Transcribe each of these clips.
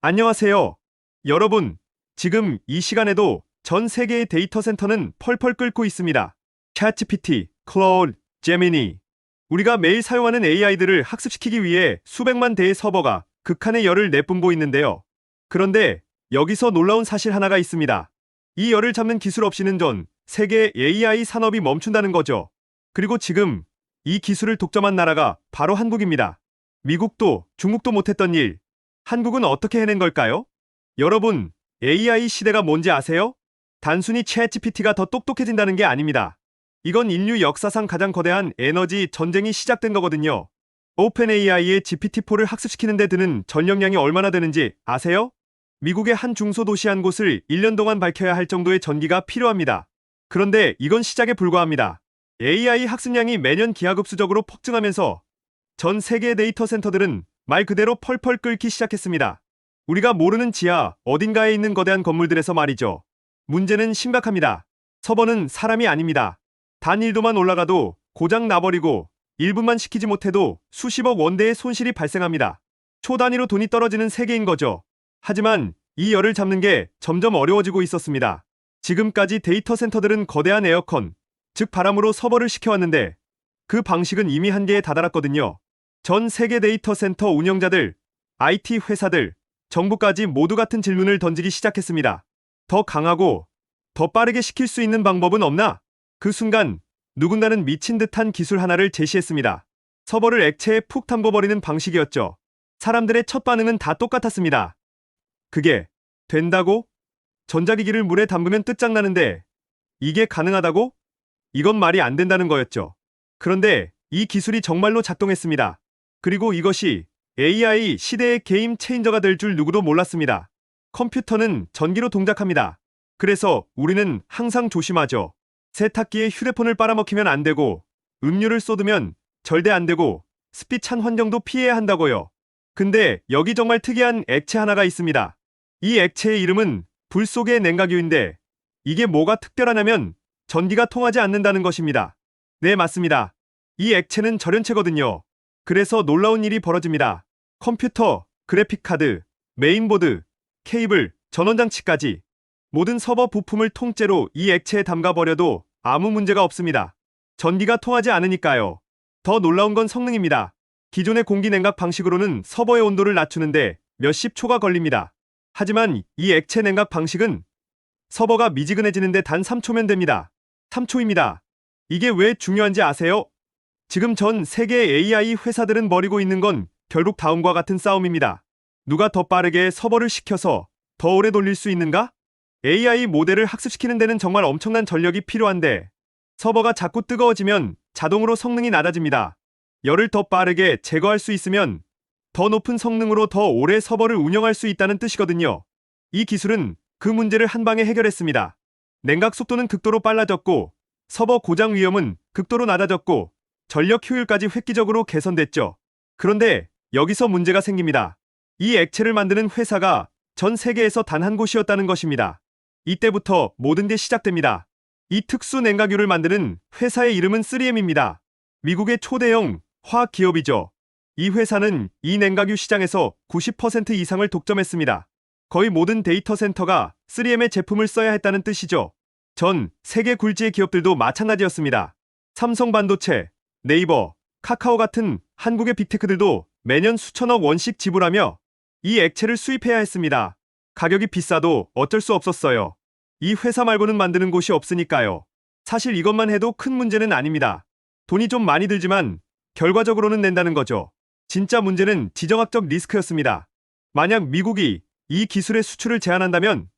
안녕하세요. 여러분, 지금 이 시간에도 전 세계의 데이터 센터는 펄펄 끓고 있습니다. 챗GPT, 클라우드, 제미니. 우리가 매일 사용하는 AI들을 학습시키기 위해 수백만 대의 서버가 극한의 열을 내뿜고 있는데요. 그런데 여기서 놀라운 사실 하나가 있습니다. 이 열을 잡는 기술 없이는 전 세계 AI 산업이 멈춘다는 거죠. 그리고 지금 이 기술을 독점한 나라가 바로 한국입니다. 미국도 중국도 못했던 일. 한국은 어떻게 해낸 걸까요? 여러분, AI 시대가 뭔지 아세요? 단순히 챗GPT가 더 똑똑해진다는 게 아닙니다. 이건 인류 역사상 가장 거대한 에너지 전쟁이 시작된 거거든요. 오픈 AI의 GPT-4를 학습시키는 데 드는 전력량이 얼마나 되는지 아세요? 미국의 한 중소도시 한 곳을 1년 동안 밝혀야 할 정도의 전기가 필요합니다. 그런데 이건 시작에 불과합니다. AI 학습량이 매년 기하급수적으로 폭증하면서 전 세계 데이터 센터들은 말 그대로 펄펄 끓기 시작했습니다. 우리가 모르는 지하 어딘가에 있는 거대한 건물들에서 말이죠. 문제는 심각합니다. 서버는 사람이 아닙니다. 단 1도만 올라가도 고장 나버리고 1분만 시키지 못해도 수십억 원대의 손실이 발생합니다. 초 단위로 돈이 떨어지는 세계인 거죠. 하지만 이 열을 잡는 게 점점 어려워지고 있었습니다. 지금까지 데이터 센터들은 거대한 에어컨, 즉 바람으로 서버를 시켜왔는데 그 방식은 이미 한계에 다다랐거든요. 전 세계 데이터 센터 운영자들, IT 회사들, 정부까지 모두 같은 질문을 던지기 시작했습니다. 더 강하고 더 빠르게 시킬 수 있는 방법은 없나? 그 순간 누군가는 미친 듯한 기술 하나를 제시했습니다. 서버를 액체에 푹 담궈버리는 방식이었죠. 사람들의 첫 반응은 다 똑같았습니다. 그게 된다고? 전자기기를 물에 담그면 끝장나는데 이게 가능하다고? 이건 말이 안 된다는 거였죠. 그런데 이 기술이 정말로 작동했습니다. 그리고 이것이 AI 시대의 게임 체인저가 될 줄 누구도 몰랐습니다. 컴퓨터는 전기로 동작합니다. 그래서 우리는 항상 조심하죠. 세탁기에 휴대폰을 빨아먹히면 안 되고, 음료를 쏟으면 절대 안 되고, 습기 찬 환경도 피해야 한다고요. 근데 여기 정말 특이한 액체 하나가 있습니다. 이 액체의 이름은 불 속의 냉각유인데, 이게 뭐가 특별하냐면 전기가 통하지 않는다는 것입니다. 네, 맞습니다. 이 액체는 절연체거든요. 그래서 놀라운 일이 벌어집니다. 컴퓨터, 그래픽카드, 메인보드, 케이블, 전원장치까지 모든 서버 부품을 통째로 이 액체에 담가버려도 아무 문제가 없습니다. 전기가 통하지 않으니까요. 더 놀라운 건 성능입니다. 기존의 공기 냉각 방식으로는 서버의 온도를 낮추는데 몇십 초가 걸립니다. 하지만 이 액체 냉각 방식은 서버가 미지근해지는데 단 3초면 됩니다. 3초입니다. 이게 왜 중요한지 아세요? 지금 전 세계 AI 회사들은 벌이고 있는 건 결국 다음과 같은 싸움입니다. 누가 더 빠르게 서버를 시켜서 더 오래 돌릴 수 있는가? AI 모델을 학습시키는 데는 정말 엄청난 전력이 필요한데 서버가 자꾸 뜨거워지면 자동으로 성능이 낮아집니다. 열을 더 빠르게 제거할 수 있으면 더 높은 성능으로 더 오래 서버를 운영할 수 있다는 뜻이거든요. 이 기술은 그 문제를 한 방에 해결했습니다. 냉각 속도는 극도로 빨라졌고 서버 고장 위험은 극도로 낮아졌고 전력 효율까지 획기적으로 개선됐죠. 그런데 여기서 문제가 생깁니다. 이 액체를 만드는 회사가 전 세계에서 단 한 곳이었다는 것입니다. 이때부터 모든 게 시작됩니다. 이 특수 냉각유를 만드는 회사의 이름은 3M입니다. 미국의 초대형 화학 기업이죠. 이 회사는 이 냉각유 시장에서 90% 이상을 독점했습니다. 거의 모든 데이터 센터가 3M의 제품을 써야 했다는 뜻이죠. 전 세계 굴지의 기업들도 마찬가지였습니다. 삼성 반도체, 네이버, 카카오 같은 한국의 빅테크들도 매년 수천억 원씩 지불하며 이 액체를 수입해야 했습니다. 가격이 비싸도 어쩔 수 없었어요. 이 회사 말고는 만드는 곳이 없으니까요. 사실 이것만 해도 큰 문제는 아닙니다. 돈이 좀 많이 들지만 결과적으로는 낸다는 거죠. 진짜 문제는 지정학적 리스크였습니다. 만약 미국이 이 기술의 수출을 제한한다면,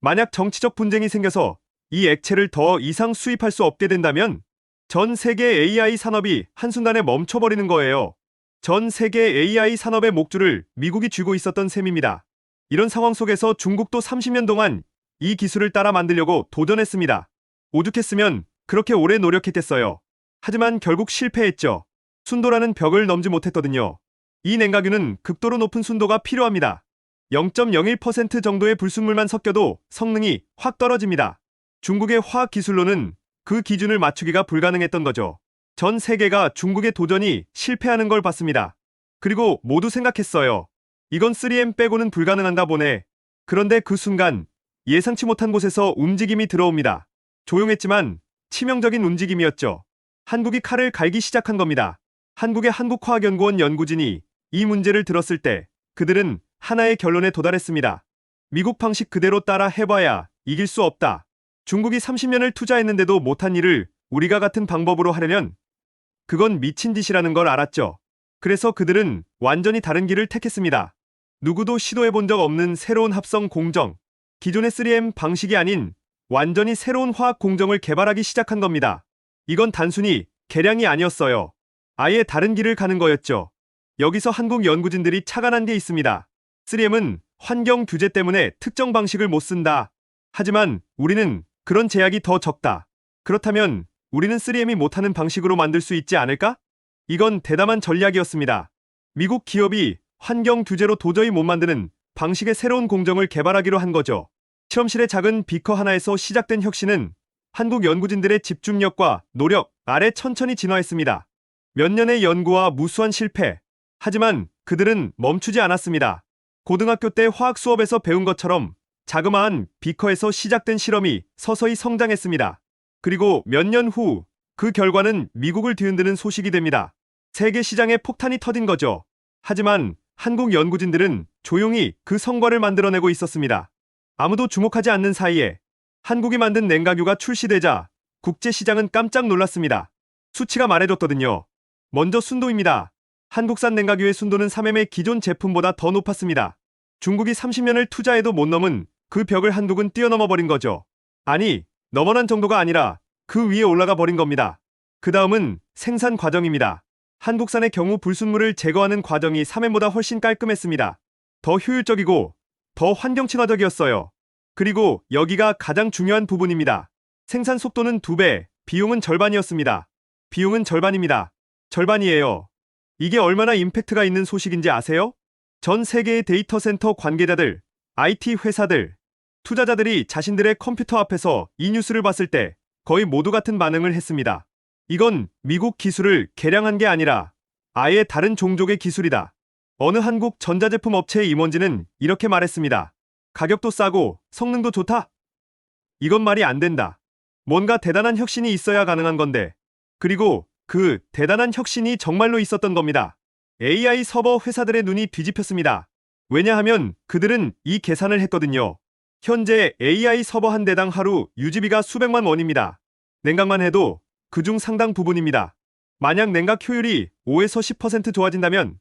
만약 정치적 분쟁이 생겨서 이 액체를 더 이상 수입할 수 없게 된다면 전 세계 AI 산업이 한순간에 멈춰버리는 거예요. 전 세계 AI 산업의 목줄을 미국이 쥐고 있었던 셈입니다. 이런 상황 속에서 중국도 30년 동안 이 기술을 따라 만들려고 도전했습니다. 오죽했으면 그렇게 오래 노력했겠어요. 하지만 결국 실패했죠. 순도라는 벽을 넘지 못했거든요. 이 냉각유는 극도로 높은 순도가 필요합니다. 0.01% 정도의 불순물만 섞여도 성능이 확 떨어집니다. 중국의 화학 기술로는 그 기준을 맞추기가 불가능했던 거죠. 전 세계가 중국의 도전이 실패하는 걸 봤습니다. 그리고 모두 생각했어요. 이건 3M 빼고는 불가능한가 보네. 그런데 그 순간 예상치 못한 곳에서 움직임이 들어옵니다. 조용했지만 치명적인 움직임이었죠. 한국이 칼을 갈기 시작한 겁니다. 한국의 한국화학연구원 연구진이 이 문제를 들었을 때 그들은 하나의 결론에 도달했습니다. 미국 방식 그대로 따라 해봐야 이길 수 없다. 중국이 30년을 투자했는데도 못한 일을 우리가 같은 방법으로 하려면 그건 미친 짓이라는 걸 알았죠. 그래서 그들은 완전히 다른 길을 택했습니다. 누구도 시도해본 적 없는 새로운 합성 공정, 기존의 3M 방식이 아닌 완전히 새로운 화학 공정을 개발하기 시작한 겁니다. 이건 단순히 개량이 아니었어요. 아예 다른 길을 가는 거였죠. 여기서 한국 연구진들이 착안한 게 있습니다. 3M은 환경 규제 때문에 특정 방식을 못 쓴다. 하지만 우리는 그런 제약이 더 적다. 그렇다면 우리는 3M이 못하는 방식으로 만들 수 있지 않을까? 이건 대담한 전략이었습니다. 미국 기업이 환경 규제로 도저히 못 만드는 방식의 새로운 공정을 개발하기로 한 거죠. 실험실의 작은 비커 하나에서 시작된 혁신은 한국 연구진들의 집중력과 노력 아래 천천히 진화했습니다. 몇 년의 연구와 무수한 실패. 하지만 그들은 멈추지 않았습니다. 고등학교 때 화학 수업에서 배운 것처럼 자그마한 비커에서 시작된 실험이 서서히 성장했습니다. 그리고 몇 년 후 그 결과는 미국을 뒤흔드는 소식이 됩니다. 세계 시장에 폭탄이 터진 거죠. 하지만 한국 연구진들은 조용히 그 성과를 만들어내고 있었습니다. 아무도 주목하지 않는 사이에 한국이 만든 냉각유가 출시되자 국제시장은 깜짝 놀랐습니다. 수치가 말해줬거든요. 먼저 순도입니다. 한국산 냉각유의 순도는 3M의 기존 제품보다 더 높았습니다. 중국이 30년을 투자해도 못 넘은 그 벽을 한국은 뛰어넘어 버린 거죠. 아니, 넘어난 정도가 아니라 그 위에 올라가 버린 겁니다. 그 다음은 생산 과정입니다. 한국산의 경우 불순물을 제거하는 과정이 3M보다 훨씬 깔끔했습니다. 더 효율적이고 더 환경 친화적이었어요. 그리고 여기가 가장 중요한 부분입니다. 생산 속도는 2배, 비용은 절반이었습니다. 비용은 절반입니다. 절반이에요. 이게 얼마나 임팩트가 있는 소식인지 아세요? 전 세계의 데이터 센터 관계자들, IT 회사들, 투자자들이 자신들의 컴퓨터 앞에서 이 뉴스를 봤을 때 거의 모두 같은 반응을 했습니다. 이건 미국 기술을 개량한 게 아니라 아예 다른 종족의 기술이다. 어느 한국 전자제품 업체의 임원진은 이렇게 말했습니다. 가격도 싸고 성능도 좋다? 이건 말이 안 된다. 뭔가 대단한 혁신이 있어야 가능한 건데. 그리고 그 대단한 혁신이 정말로 있었던 겁니다. AI 서버 회사들의 눈이 뒤집혔습니다. 왜냐하면 그들은 이 계산을 했거든요. 현재 AI 서버 한 대당 하루 유지비가 수백만 원입니다. 냉각만 해도 그중 상당 부분입니다. 만약 냉각 효율이 5에서 10% 좋아진다면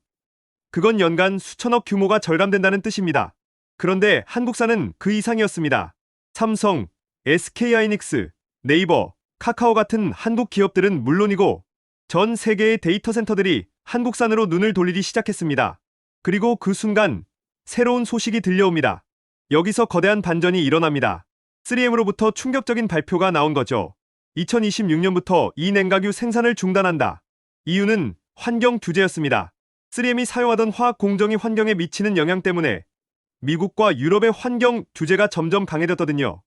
그건 연간 수천억 규모가 절감된다는 뜻입니다. 그런데 한국사는 그 이상이었습니다. 삼성, SK하이닉스, 네이버, 카카오 같은 한국 기업들은 물론이고 전 세계의 데이터 센터들이 한국산으로 눈을 돌리기 시작했습니다. 그리고 그 순간 새로운 소식이 들려옵니다. 여기서 거대한 반전이 일어납니다. 3M으로부터 충격적인 발표가 나온 거죠. 2026년부터 이 냉각유 생산을 중단한다. 이유는 환경 규제였습니다. 3M이 사용하던 화학 공정이 환경에 미치는 영향 때문에 미국과 유럽의 환경 규제가 점점 강해졌거든요.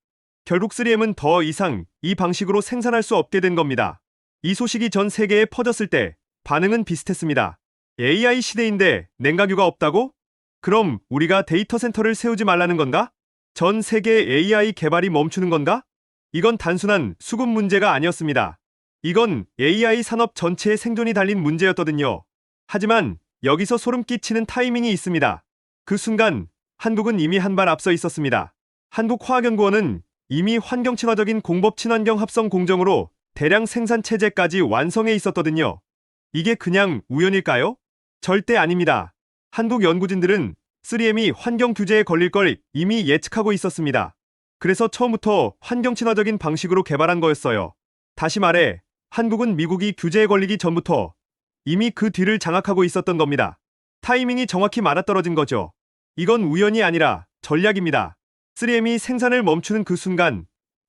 결국 3M은 더 이상 이 방식으로 생산할 수 없게 된 겁니다. 이 소식이 전 세계에 퍼졌을 때 반응은 비슷했습니다. AI 시대인데 냉각유가 없다고? 그럼 우리가 데이터 센터를 세우지 말라는 건가? 전 세계 AI 개발이 멈추는 건가? 이건 단순한 수급 문제가 아니었습니다. 이건 AI 산업 전체의 생존이 달린 문제였거든요. 하지만 여기서 소름 끼치는 타이밍이 있습니다. 그 순간 한국은 이미 한 발 앞서 있었습니다. 한국화학연구원은 이미 환경 친화적인 공법 친환경 합성 공정으로 대량 생산 체제까지 완성해 있었거든요. 이게 그냥 우연일까요? 절대 아닙니다. 한국 연구진들은 3M이 환경 규제에 걸릴 걸 이미 예측하고 있었습니다. 그래서 처음부터 환경 친화적인 방식으로 개발한 거였어요. 다시 말해, 한국은 미국이 규제에 걸리기 전부터 이미 그 뒤를 장악하고 있었던 겁니다. 타이밍이 정확히 맞아떨어진 거죠. 이건 우연이 아니라 전략입니다. 3M이 생산을 멈추는 그 순간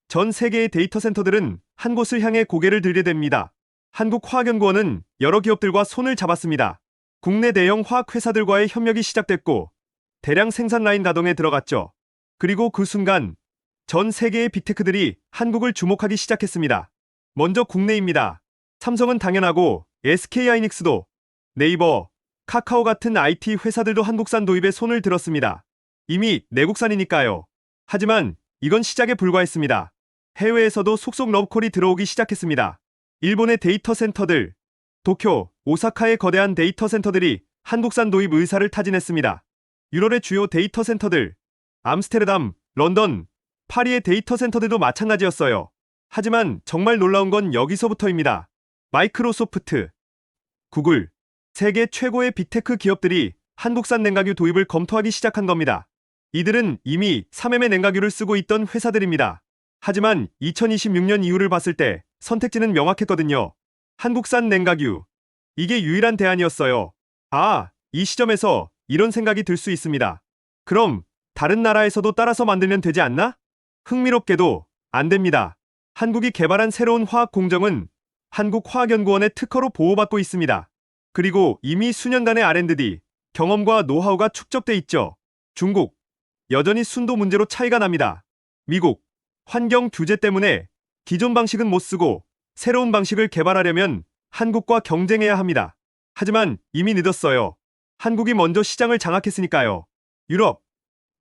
전 세계의 데이터 센터들은 한 곳을 향해 고개를 들게 됩니다. 한국화학연구원은 여러 기업들과 손을 잡았습니다. 국내 대형 화학회사들과의 협력이 시작됐고 대량 생산 라인 가동에 들어갔죠. 그리고 그 순간 전 세계의 빅테크들이 한국을 주목하기 시작했습니다. 먼저 국내입니다. 삼성은 당연하고 SK하이닉스도, 네이버, 카카오 같은 IT 회사들도 한국산 도입에 손을 들었습니다. 이미 내국산이니까요. 하지만 이건 시작에 불과했습니다. 해외에서도 속속 러브콜이 들어오기 시작했습니다. 일본의 데이터 센터들, 도쿄, 오사카의 거대한 데이터 센터들이 한국산 도입 의사를 타진했습니다. 유럽의 주요 데이터 센터들, 암스테르담, 런던, 파리의 데이터 센터들도 마찬가지였어요. 하지만 정말 놀라운 건 여기서부터입니다. 마이크로소프트, 구글, 세계 최고의 빅테크 기업들이 한국산 냉각유 도입을 검토하기 시작한 겁니다. 이들은 이미 3M의 냉각유를 쓰고 있던 회사들입니다. 하지만 2026년 이후를 봤을 때 선택지는 명확했거든요. 한국산 냉각유. 이게 유일한 대안이었어요. 이 시점에서 이런 생각이 들 수 있습니다. 그럼 다른 나라에서도 따라서 만들면 되지 않나? 흥미롭게도 안 됩니다. 한국이 개발한 새로운 화학 공정은 한국화학연구원의 특허로 보호받고 있습니다. 그리고 이미 수년간의 R&D, 경험과 노하우가 축적돼 있죠. 중국, 여전히 순도 문제로 차이가 납니다. 미국, 환경 규제 때문에 기존 방식은 못 쓰고 새로운 방식을 개발하려면 한국과 경쟁해야 합니다. 하지만 이미 늦었어요. 한국이 먼저 시장을 장악했으니까요. 유럽,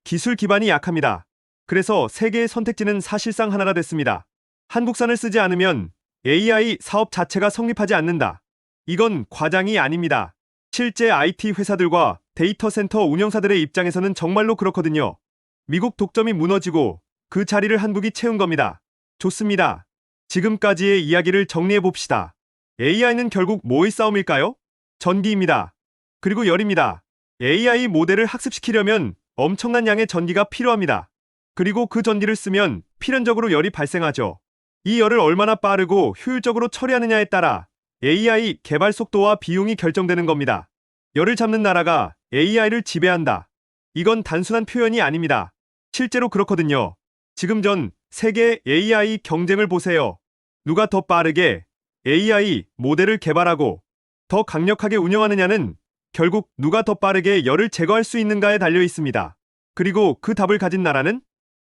기술 기반이 약합니다. 그래서 세계의 선택지는 사실상 하나가 됐습니다. 한국산을 쓰지 않으면 AI 사업 자체가 성립하지 않는다. 이건 과장이 아닙니다. 실제 IT 회사들과 데이터 센터 운영사들의 입장에서는 정말로 그렇거든요. 미국 독점이 무너지고 그 자리를 한국이 채운 겁니다. 좋습니다. 지금까지의 이야기를 정리해 봅시다. AI는 결국 뭐의 싸움일까요? 전기입니다. 그리고 열입니다. AI 모델을 학습시키려면 엄청난 양의 전기가 필요합니다. 그리고 그 전기를 쓰면 필연적으로 열이 발생하죠. 이 열을 얼마나 빠르고 효율적으로 처리하느냐에 따라 AI 개발 속도와 비용이 결정되는 겁니다. 열을 잡는 나라가 AI를 지배한다. 이건 단순한 표현이 아닙니다. 실제로 그렇거든요. 지금 전 세계 AI 경쟁을 보세요. 누가 더 빠르게 AI 모델을 개발하고 더 강력하게 운영하느냐는 결국 누가 더 빠르게 열을 제거할 수 있는가에 달려 있습니다. 그리고 그 답을 가진 나라는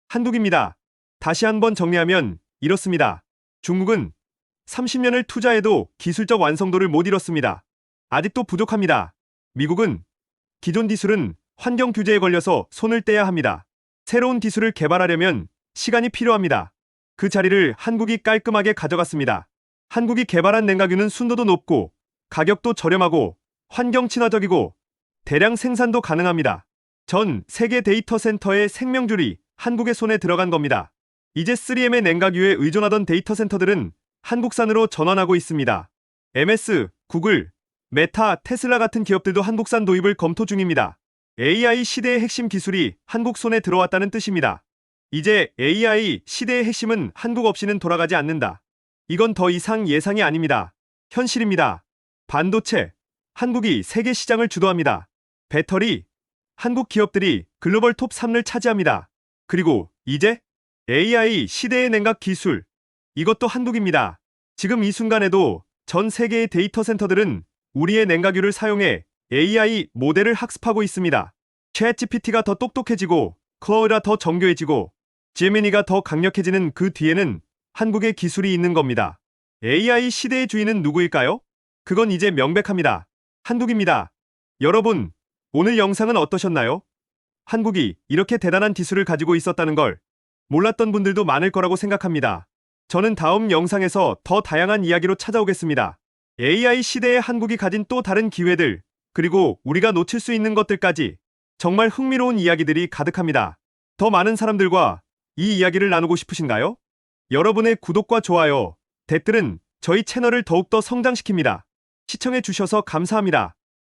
한국입니다. 다시 한번 정리하면 이렇습니다. 중국은 30년을 투자해도 기술적 완성도를 못 이뤘습니다. 아직도 부족합니다. 미국은 기존 기술은 환경 규제에 걸려서 손을 떼야 합니다. 새로운 기술을 개발하려면 시간이 필요합니다. 그 자리를 한국이 깔끔하게 가져갔습니다. 한국이 개발한 냉각유는 순도도 높고 가격도 저렴하고 환경 친화적이고 대량 생산도 가능합니다. 전 세계 데이터 센터의 생명줄이 한국의 손에 들어간 겁니다. 이제 3M의 냉각유에 의존하던 데이터 센터들은 한국산으로 전환하고 있습니다. MS, 구글, 메타, 테슬라 같은 기업들도 한국산 도입을 검토 중입니다. AI 시대의 핵심 기술이 한국 손에 들어왔다는 뜻입니다. 이제 AI 시대의 핵심은 한국 없이는 돌아가지 않는다. 이건 더 이상 예상이 아닙니다. 현실입니다. 반도체, 한국이 세계 시장을 주도합니다. 배터리, 한국 기업들이 글로벌 톱 3를 차지합니다. 그리고 이제 AI 시대의 냉각 기술, 이것도 한국입니다. 지금 이 순간에도 전 세계의 데이터 센터들은 우리의 냉각유를 사용해 AI 모델을 학습하고 있습니다. 챗GPT가 더 똑똑해지고 클라우드가 더 정교해지고 제미니가 더 강력해지는 그 뒤에는 한국의 기술이 있는 겁니다. AI 시대의 주인은 누구일까요? 그건 이제 명백합니다. 한국입니다. 여러분, 오늘 영상은 어떠셨나요? 한국이 이렇게 대단한 기술을 가지고 있었다는 걸 몰랐던 분들도 많을 거라고 생각합니다. 저는 다음 영상에서 더 다양한 이야기로 찾아오겠습니다. AI 시대의 한국이 가진 또 다른 기회들, 그리고 우리가 놓칠 수 있는 것들까지 정말 흥미로운 이야기들이 가득합니다. 더 많은 사람들과 이 이야기를 나누고 싶으신가요? 여러분의 구독과 좋아요, 댓글은 저희 채널을 더욱더 성장시킵니다. 시청해주셔서 감사합니다.